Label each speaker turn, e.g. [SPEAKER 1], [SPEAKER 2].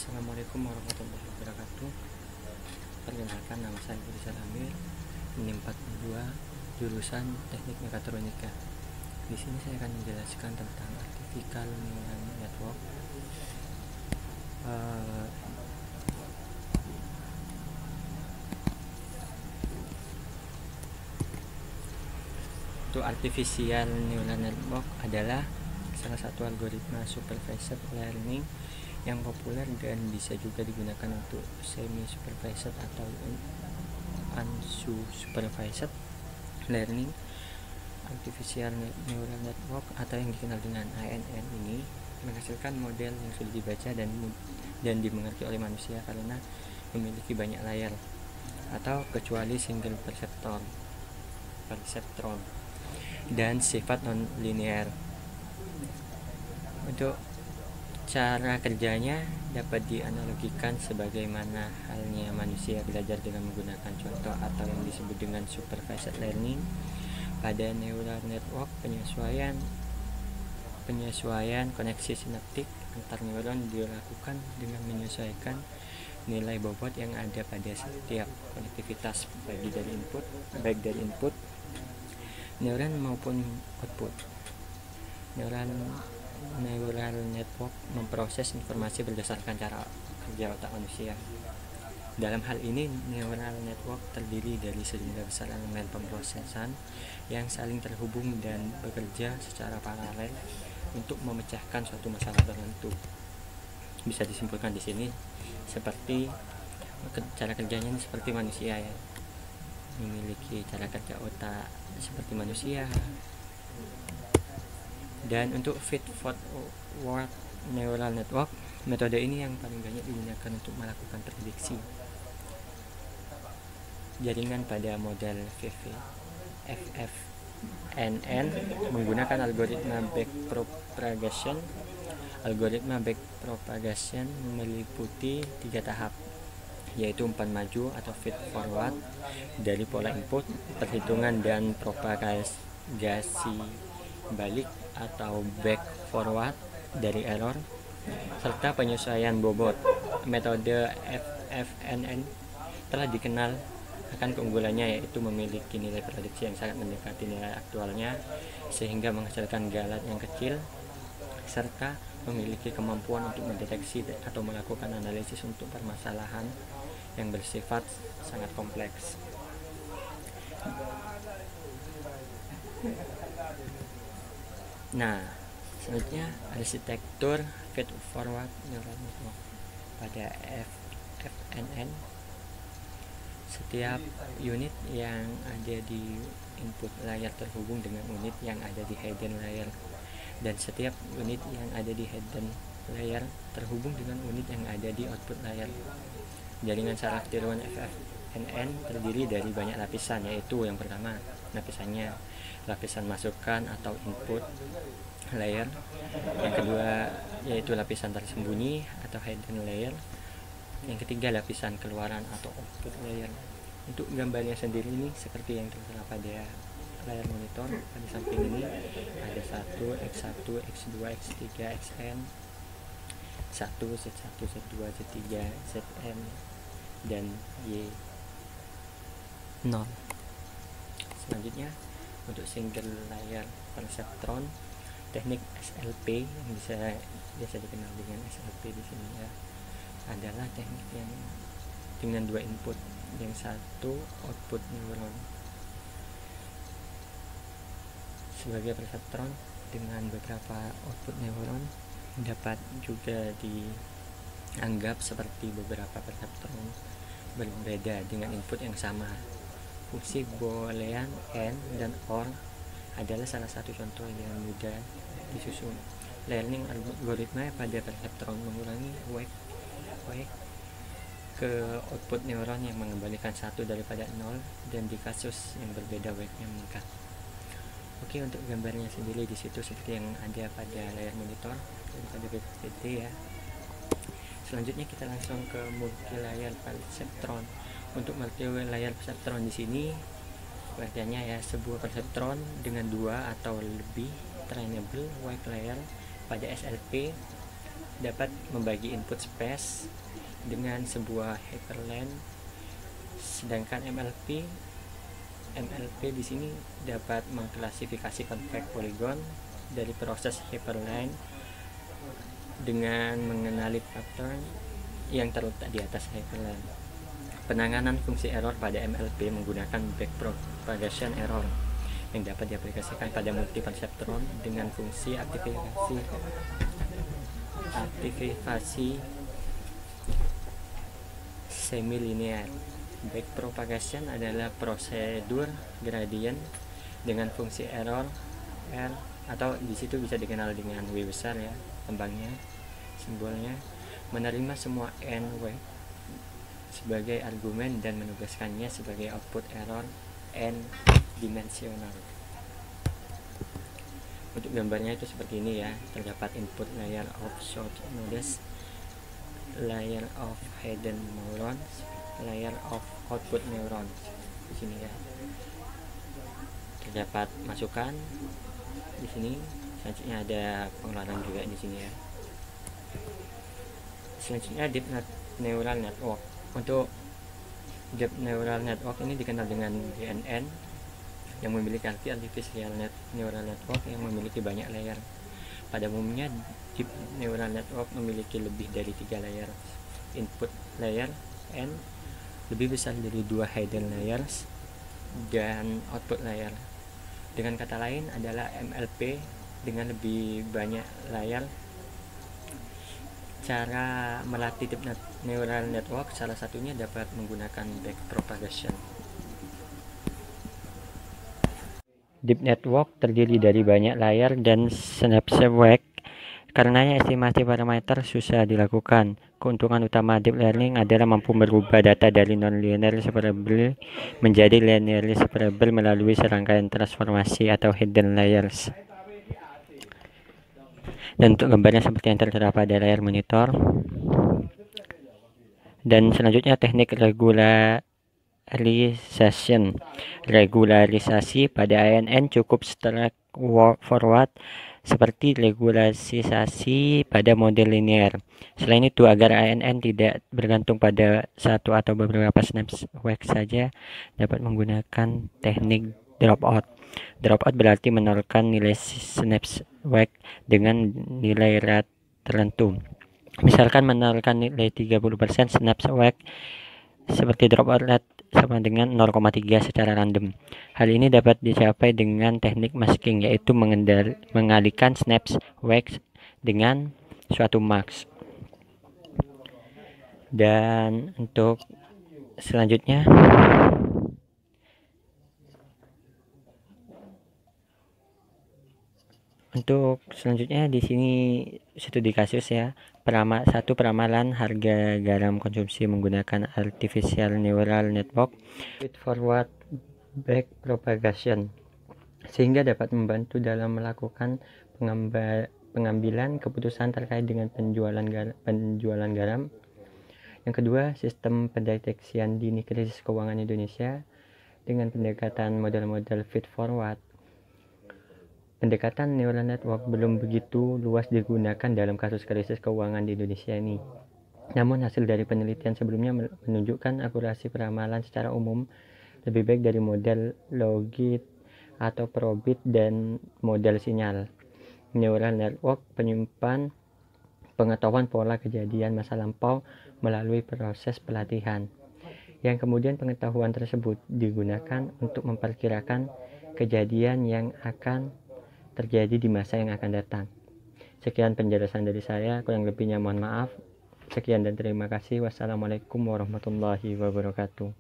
[SPEAKER 1] Assalamualaikum warahmatullahi wabarakatuh. Perkenalkan, nama saya Rizal Amir, NIM 42, jurusan Teknik Mekatronika. Di sini saya akan menjelaskan tentang Artificial Neural Network. Untuk Artificial Neural Network adalah salah satu algoritma supervised learning yang populer dan bisa juga digunakan untuk semi supervised atau unsupervised learning. Artificial Neural Network atau yang dikenal dengan ANN ini menghasilkan model yang sudah dibaca dan dimengerti oleh manusia karena memiliki banyak layar atau kecuali single perceptron dan sifat non-linear. Untuk cara kerjanya dapat dianalogikan sebagaimana halnya manusia belajar dengan menggunakan contoh atau yang disebut dengan supervised learning. Pada neural network, penyesuaian koneksi sinaptik antar neuron dilakukan dengan menyesuaikan nilai bobot yang ada pada setiap konektivitas baik dari input neuron maupun output. Neural network memproses informasi berdasarkan cara kerja otak manusia. Dalam hal ini, neural network terdiri dari sejumlah besar elemen pemrosesan yang saling terhubung dan bekerja secara paralel untuk memecahkan suatu masalah tertentu. Bisa disimpulkan di sini seperti cara kerjanya seperti manusia, ya, memiliki cara kerja otak seperti manusia. Dan untuk feed-forward neural network, metode ini yang paling banyak digunakan untuk melakukan prediksi jaringan pada model FFNN menggunakan algoritma backpropagation. Algoritma backpropagation meliputi 3 tahap, yaitu umpan maju atau feed forward dari pola input, perhitungan dan propagasi balik atau back forward dari error, serta penyesuaian bobot. Metode FFNN telah dikenal akan keunggulannya, yaitu memiliki nilai prediksi yang sangat mendekati nilai aktualnya sehingga menghasilkan galat yang kecil, serta memiliki kemampuan untuk mendeteksi atau melakukan analisis untuk permasalahan yang bersifat sangat kompleks. Nah, selanjutnya arsitektur feed forward neural network. Pada FFNN, setiap unit yang ada di input layer terhubung dengan unit yang ada di hidden layer, dan setiap unit yang ada di hidden layer terhubung dengan unit yang ada di output layer. Jaringan saraf tiruan FFNN terdiri dari banyak lapisan, yaitu yang pertama lapisan masukan atau input layer, yang kedua yaitu lapisan tersembunyi atau hidden layer, yang ketiga lapisan keluaran atau output layer. Untuk gambarnya sendiri ini seperti yang tertera pada layar monitor. Pada samping ini ada 1, X1, X2, X3, Xn, 1, Z1, Z2, Z3, Zn, dan Y0. Selanjutnya, untuk single layer perceptron, teknik SLP yang biasa dikenal dengan SLP di sini, ya, adalah teknik yang dengan 2 input, yang satu output neuron sebagai perseptron dengan beberapa output neuron dapat juga dianggap seperti beberapa perseptron berbeda dengan input yang sama. Fungsi boolean AND dan OR adalah salah satu contoh yang mudah disusun. Learning algoritma pada perseptron mengurangi wake ke output neuron yang mengembalikan 1 daripada 0, dan di kasus yang berbeda wake-nya meningkat. Oke, untuk gambarnya sendiri di situ seperti yang ada pada layar monitor pada PPT, ya. Selanjutnya kita langsung ke multi layer perceptron. Untuk multi layer perceptron di sini pengertiannya, ya, sebuah perceptron dengan 2 atau lebih trainable wake layer pada SLP dapat membagi input space dengan sebuah hyperlane, sedangkan MLP di sini dapat mengklasifikasi konveks poligon dari proses hyperlane dengan mengenali pattern yang terletak di atas hyperlane. Penanganan fungsi error pada MLP menggunakan backpropagation error yang dapat diaplikasikan pada multiperseptron dengan fungsi aktivasi semi-linear. Backpropagation adalah prosedur gradient dengan fungsi error R, atau di situ bisa dikenal dengan W besar ya, lambangnya, simbolnya, menerima semua n wave sebagai argumen dan menugaskannya sebagai output error n dimensional. Untuk gambarnya itu seperti ini ya, terdapat input layer of short nodes, layer of hidden neurons, layer of output neurons di sini ya. Terdapat masukan di sini, selanjutnya ada pengeluaran juga di sini ya. Selanjutnya deep neural network. Untuk deep neural network ini dikenal dengan DNN, yang memiliki arti artificial neural network yang memiliki banyak layer. Pada umumnya deep neural network memiliki lebih dari 3 layer. Input layer N lebih besar dari 2 hidden layers dan output layer. Dengan kata lain adalah MLP dengan lebih banyak layer. Cara melatih deep neural network salah satunya dapat menggunakan backpropagation. Deep network terdiri dari banyak layer dan synapse wake. Karenanya estimasi parameter susah dilakukan. Keuntungan utama deep learning adalah mampu merubah data dari non-linear separable menjadi linear separable melalui serangkaian transformasi atau hidden layers. Dan untuk gambarnya seperti yang tertera pada layar monitor. Dan selanjutnya teknik regularisasi pada ANN cukup straightforward seperti regularisasi pada model linear. Selain itu, agar ANN tidak bergantung pada satu atau beberapa synapse wake saja, dapat menggunakan teknik dropout. Dropout berarti menolkan nilai synapse wake dengan nilai rate tertentu. Misalkan menolkan nilai 30% synapse wake, seperti dropout rate sama dengan 0,3 secara random. Hal ini dapat dicapai dengan teknik masking, yaitu mengalihkan synapse wake dengan suatu max. Dan untuk selanjutnya di sini studi kasus ya. Satu peramalan harga garam konsumsi menggunakan artificial neural network with forward backpropagation, sehingga dapat membantu dalam melakukan pengambilan keputusan terkait dengan penjualan garam. Yang kedua, sistem pendeteksian dini krisis keuangan Indonesia dengan pendekatan model-model feed forward. Pendekatan neural network belum begitu luas digunakan dalam kasus krisis keuangan di Indonesia ini. Namun hasil dari penelitian sebelumnya menunjukkan akurasi peramalan secara umum lebih baik dari model logit atau probit dan model sinyal. Neural network penyimpan pengetahuan pola kejadian masa lampau melalui proses pelatihan, yang kemudian pengetahuan tersebut digunakan untuk memperkirakan kejadian yang akan terjadi di masa yang akan datang. Sekian penjelasan dari saya, kurang lebihnya mohon maaf. Sekian dan terima kasih. Wassalamualaikum warahmatullahi wabarakatuh.